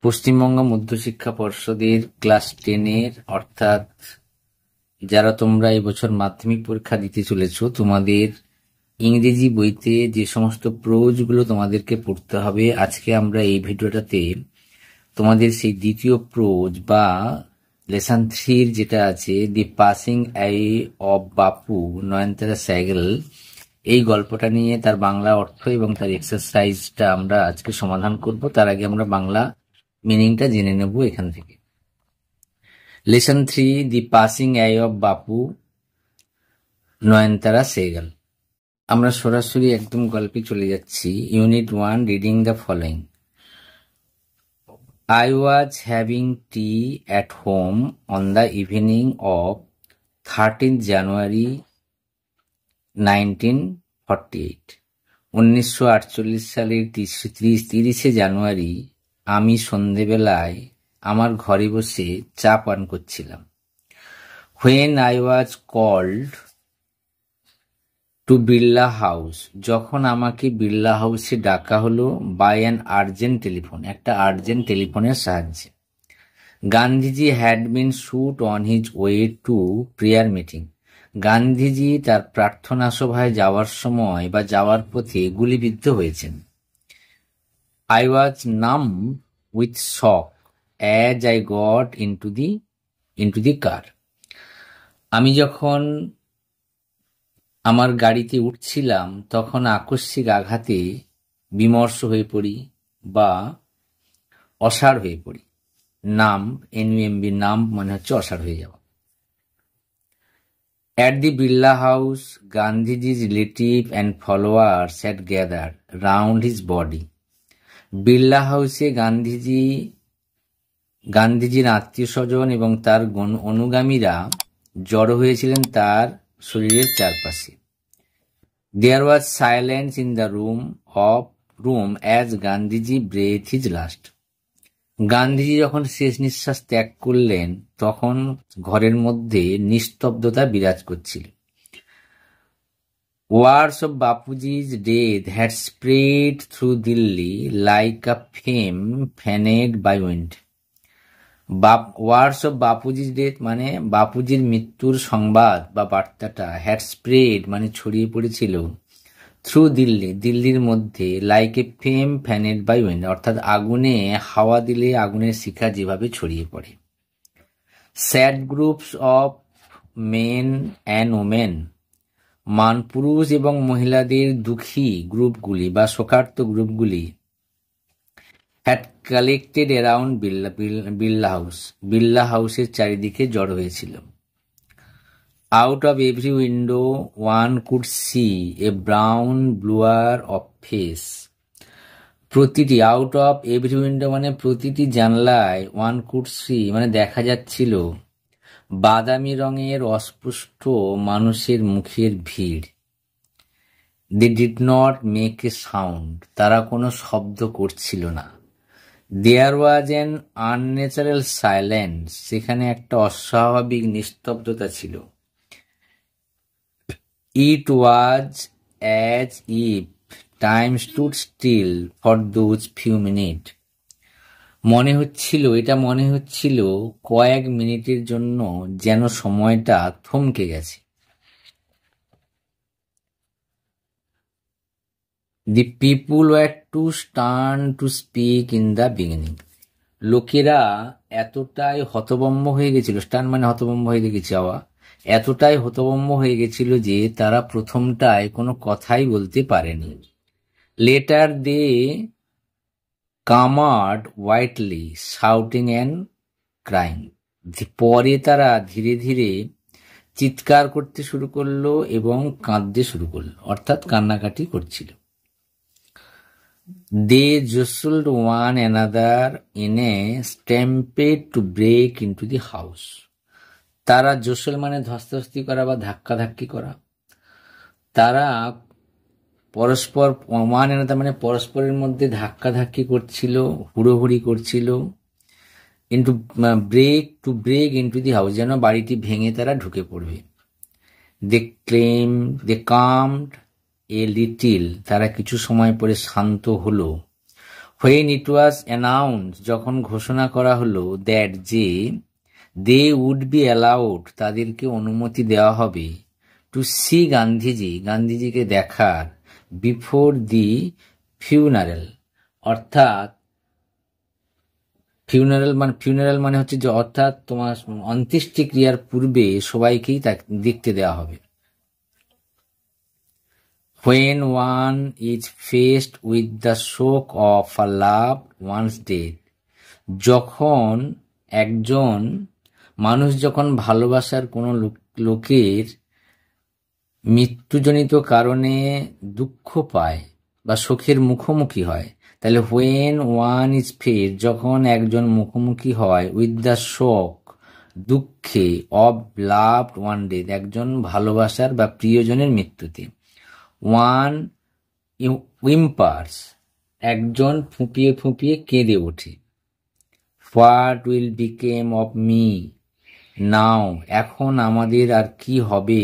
পশ্চিমবঙ্গ মধ্যশিক্ষা পর্ষদের ক্লাস 10-এর অর্থাৎ যারা তোমরা এবছর মাধ্যমিক পরীক্ষা দিতে চলেছ, তোমাদের ইংরেজি বইতে যে সমস্ত প্রোজগুলো তোমাদেরকে পড়তে হবে, আজকে আমরা এই ভিডিওটাতে তোমাদের সেই দ্বিতীয় প্রোজ বা লেসন 3 যেটা আছে, দি পাসিং আই অফ বাপু নয়নতারা স্যাগল, এই গল্পটা নিয়ে তার বাংলা অর্থ এবং তার এক্সারসাইজটা আমরা আজকে সমাধান করব। তার আগে আমরা বাংলা মিনিংটা জেনে নেব এখান থেকে। Lesson 3, the passing I of বাপু নয়নতারা সেগল। আমরা সরাসরি একদম গল্পে চলে যাচ্ছি। Unit 1, reading the following. I was having tea at home on the evening of 13th January 1948. 1948 সালের 30শে জানুয়ারি আমি সন্ধেবেলায় আমার ঘরে বসে চা পান করছিলাম। When I was called to Birla house, যখন আমাকে বিড়লা হাউসে ডাকা হলো, বাই অ্যান আর্জেন্ট টেলিফোন, একটা আর্জেন্ট টেলিফোনের সাহায্যে। Gandhiji had been shot on his way two prayer meeting, Gandhiji তার প্রার্থনা সভায় যাওয়ার সময় বা যাওয়ার পথে গুলিবিদ্ধ হয়েছেন। I was numb with shock as I got into the car, আমি যখন আমার গাড়িতে উঠছিলাম তখন আকস্মিক আঘাতে বিমর্ষ হয়ে পড়ি বা অসাড় হয়ে পড়ি। নাম, NUMB, নাম মানে হচ্ছে অসাড় হয়ে যাওয়া। At the Birla House, Gandhiji's relative and followers had gathered round his body. Birla হাউসে গান্ধীজির আত্মীয় স্বজন এবং তার অনুগামীরা জড়ো হয়েছিলেন তার শরীরের চারপাশে। There was silence in the room as Gandhiji breathed his last. Gandhiji যখন শেষ নিঃশ্বাস ত্যাগ করলেন তখন ঘরের মধ্যে নিস্তব্ধতা বিরাজ করছিল। Words of Bapuji's death had spread through Delhi like a flame fanned by wind. Words of বাপুজির ডেথ মানে বাপুজির মৃত্যুর সংবাদ বা বার্তাটা, হ্যাড স্প্রেড মানে ছড়িয়ে পড়েছিল, থ্রু দিল্লি, দিল্লির মধ্যে, like a flame fanned by wind, অর্থাৎ আগুনে হাওয়া দিলে আগুনের শিখা যেভাবে ছড়িয়ে পড়ে। Sad groups of men and women, পুরুষ এবং মহিলাদের দুঃখী গ্রুপগুলি বা শোকার্ত গ্রুপগুলি, had collected around Birla house, Birla হাউসের চারিদিকে জড়ো হয়েছিল। Out of every window one could see a brown blur of face. প্রতিটি, আউট অফ এভরি উইন্ডো মানে প্রতিটি জানলায়, ওয়ান কুড সি মানে দেখা যাচ্ছিল বাদামি রঙের অস্পষ্ট মানুষের মুখের ভিড়। They did not make a sound, তারা কোনো শব্দ করছিল না। There was an unnatural silence, সেখানে একটা অস্বাভাবিক নিস্তব্ধতা ছিল। It was as if time stood still for those few minutes. এটা মনে হচ্ছিল কয়েক মিনিটের জন্য যেন সময়টা থমকে গেছে। The people were too stunned to speak in the beginning. লোকেরা এতটাই হতভম্ব হয়ে গেছিল, স্টান মানে হতভম্ব হয়ে যাওয়া, এতটাই হতভম্ব হয়ে গেছিল যে তারা প্রথমটায় কোনো কথাই বলতে পারেনি। Later they clamored wildly, shouting and crying. পরে তারা ধীরে ধীরে চিৎকার করতে শুরু করলো এবং কাঁদতে শুরু করলো, অর্থাৎ কান্নাকাটি করছিল। They jostled one another in a stampede to break into the house. তারা জোসল মানে ধস্তাধস্তি করা বা ধাক্কাধাক্কি করা। তারা পরস্পর, ওয়ান অ্যানাদার মানে পরস্পরের মধ্যে ধাক্কাধাক্কি করছিল, হুড়োহুড়ি করছিল। To break into the house, যেন বাড়িটি ভেঙে তারা ঢুকে পড়বে। They calmed a little, তারা কিছু সময় পরে শান্ত হলো। when it was announced, যখন ঘোষণা করা হলো, that যে they would be allowed, তাদেরকে অনুমতি দেওয়া হবে, to see গান্ধীজিকে দেখার, before the funeral, অর্থাৎ ফিউনারাল মানে হচ্ছে যে অর্থাৎ তোমার অন্ত্যেষ্টিক্রিয়ার পূর্বে সবাইকেই দেখতে দেওয়া হবে। When one is faced with the shock of a loved one's death, যখন মানুষ যখন ভালোবাসার কোনো লোকের মৃত্যুজনিত কারণে দুঃখ পায় বা শোকের মুখোমুখি হয়, তাহলে when one is faced, যখন একজন মুখোমুখি হয়, with the shock, দুঃখে, of loved one death, একজন ভালোবাসার বা প্রিয়জনের মৃত্যুতে, one whimpers, একজন ফুঁপিয়ে ফুঁপিয়ে কেঁদে ওঠে, what will become of me now, এখন আমাদের আর কি হবে,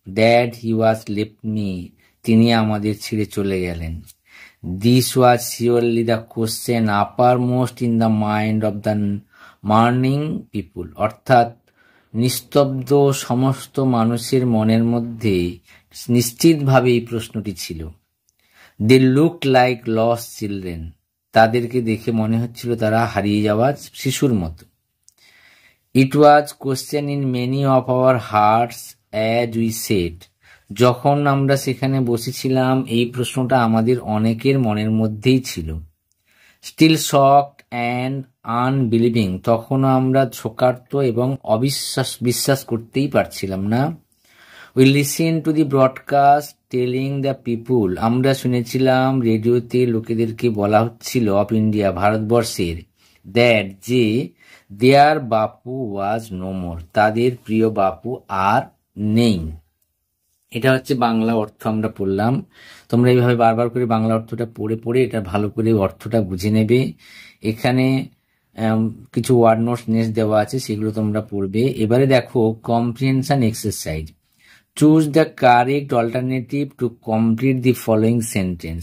that he was left me, তিনি আমাদের ছেড়ে চলে গেলেন। This was surely the question uppermost in the mind of the mourning people, অর্থাৎ নিস্তব্ধ সমস্ত মানুষের মনের মধ্যে নিশ্চিতভাবে এই প্রশ্নটি ছিল। They looked like lost children, তাদেরকে দেখে মনে হচ্ছিল তারা হারিয়ে যাওয়া শিশুর মতো। It was question in many of our hearts as we said, যখন আমরা সেখানে বসেছিলাম এই প্রশ্নটা আমাদের অনেকের মনের মধ্যেই ছিল। Still shocked and unbelieving, তখনও আমরা শোকার্ত এবং বিশ্বাস করতেই পারছিলাম না। We listened to the broadcast telling the people, আমরা শুনেছিলাম রেডিওতে লোকেদেরকে বলা হচ্ছিল অফ ইন্ডিয়া, ভারতবর্ষের, that যে their Bapu was no more, তাদের প্রিয় বাপু আর নেই। এটা হচ্ছে বাংলা অর্থ আমরা পড়লাম। তোমরা এইভাবে বারবার করে বাংলা অর্থটা পড়ে এটা ভালো করে অর্থটা বুঝে নেবে। এখানে কিছু ওয়ার্ড নোটস দেওয়া আছে, সেগুলো তোমরা পড়বে। এবারে দেখো comprehension exercise. Choose the correct alternative to complete the following sentence.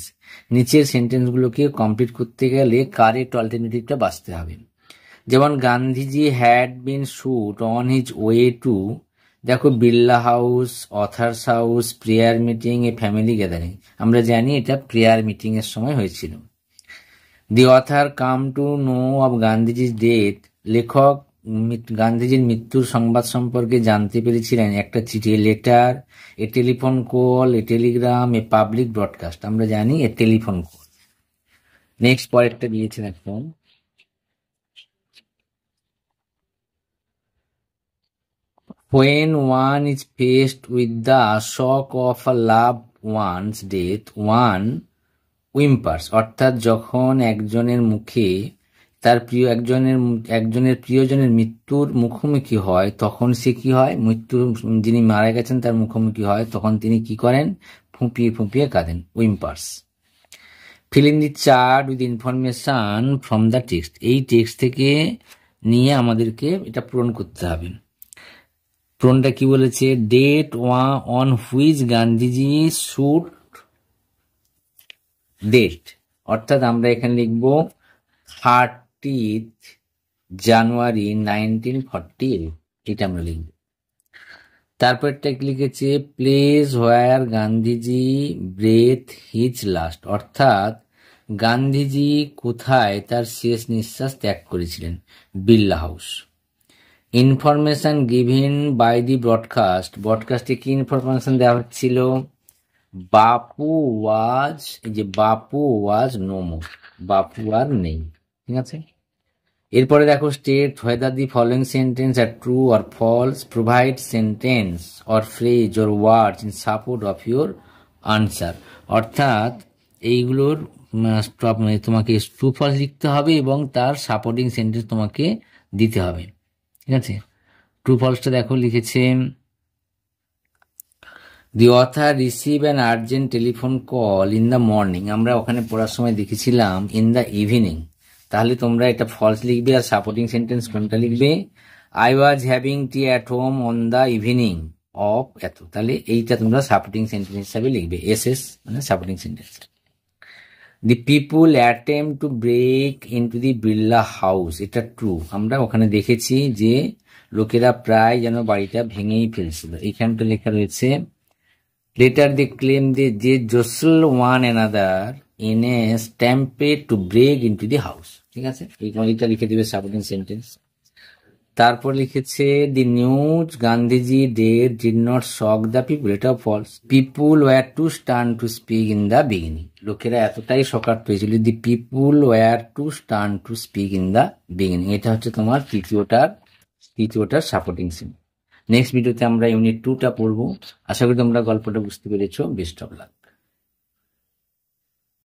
নিচের সেন্টেন্সগুলোকে কমপ্লিট করতে গেলে কারেক্ট অল্টারনেটিভটা বাছতে হবে। যেমন Gandhiji had been shot on his way to, দেখো Birla house, author's house, prayer meeting, a family gathering. আমরা জানি এটা প্রেয়ার মিটিং এর সময় হয়েছিল। The author came to know of গান্ধীজির ডেথ, লেখক গান্ধীজির মৃত্যুর সংবাদ সম্পর্কে জানতে পেরেছিলেন একটা চিঠি, a letter, a telephone call, a telegram, a public broadcast. আমরা জানি এ টেলিফোন কল। নেক্সট পরেরটা দিয়েছেন এখন, when one is faced with the shock of a loved one's death, one whimpers, অর্থাৎ যখন একজনের মুখে তার একজনের প্রিয়জনের মৃত্যুর মুখোমুখি হয়, তখন সে কি হয়, যিনি মারা গেছেন তার মুখোমুখি হয়, তখন তিনি কি করেন, ফুঁপিয়ে ফুঁপিয়ে কাঁদেন, whimpers. Fill in the chart with information from the text, এই টেক্সট থেকে নিয়ে আমাদেরকে এটা পূরণ করতে হবে। পূরণটা কি বলেছে, date on which Gandhiji shot dead, অর্থাৎ আমরা এখানে লিখবো 30th জানুয়ারি 1948, এটা আমরা লিখবো। তারপরটা কি লিখেছে, place where Gandhiji breathed his last, অর্থাৎ গান্ধীজি কোথায় তার শেষ নিঃশ্বাস ত্যাগ করেছিলেন, Birla house. Information given by the ব্রডকাস্টে কি ইনফরমেশন দেওয়া হচ্ছিল, বাপু ওয়াজ নো মোর, বাপু আর নেই, ঠিক আছে। এরপরে দেখো state whether the following sentence are true or false, provide sentence or phrase or words in support of your answer, অর্থাৎ এইগুলোর তোমাকে ট্রু ফলস লিখতে হবে এবং তার সাপোর্টিং সেন্টেন্স তোমাকে দিতে হবে, ঠিক আছে। ট্রু ফলসটা দেখো লিখেছে, the author receive an urgent telephone call in the morning, আমরা ওখানে পড়ার সময় দেখেছিলাম ইন দ্য ইভিনিং, তাহলে তোমরা এটা ফলস লিখবে। আর সাপোর্টিং সেন্টেন্স কোনটা লিখবে, I was having tea at home on the evening of এত, তাহলে এইটা তোমরা সাপোর্টিং সেন্টেন্স হিসাবে লিখবে, এসএস মানে supporting sentence. The people attempt to break into the Birla house, এটা ট্রু। আমরা ওখানে দেখেছি যে লোকেরা প্রায় যেন বাড়িটা ভেঙেই ফেলছিল। এইখানটা লেখা রয়েছে লেটার দি ক্লেম যে jostle one another in a stampede to break into the house. ঠিক আছে, এইটা লিখে দিবে সাপোর্টিং সেন্টেন্স। তারপর লিখেছে the news Gandhiji dead did not shock the people, এটা ফলস। People were too stunned to speak in the beginning, লোকেরা এতটাই শকার্ট হয়েছিল। The people were too stunned to speak in the beginning, এটা হচ্ছে তোমার তৃতীয়টার সাপোর্টিং সিন। নেক্সট ভিডিওতে আমরা ইউনিট 2টা পড়বো। আশা করি তোমরা গল্পটা বুঝতে পেরেছো। Best of luck.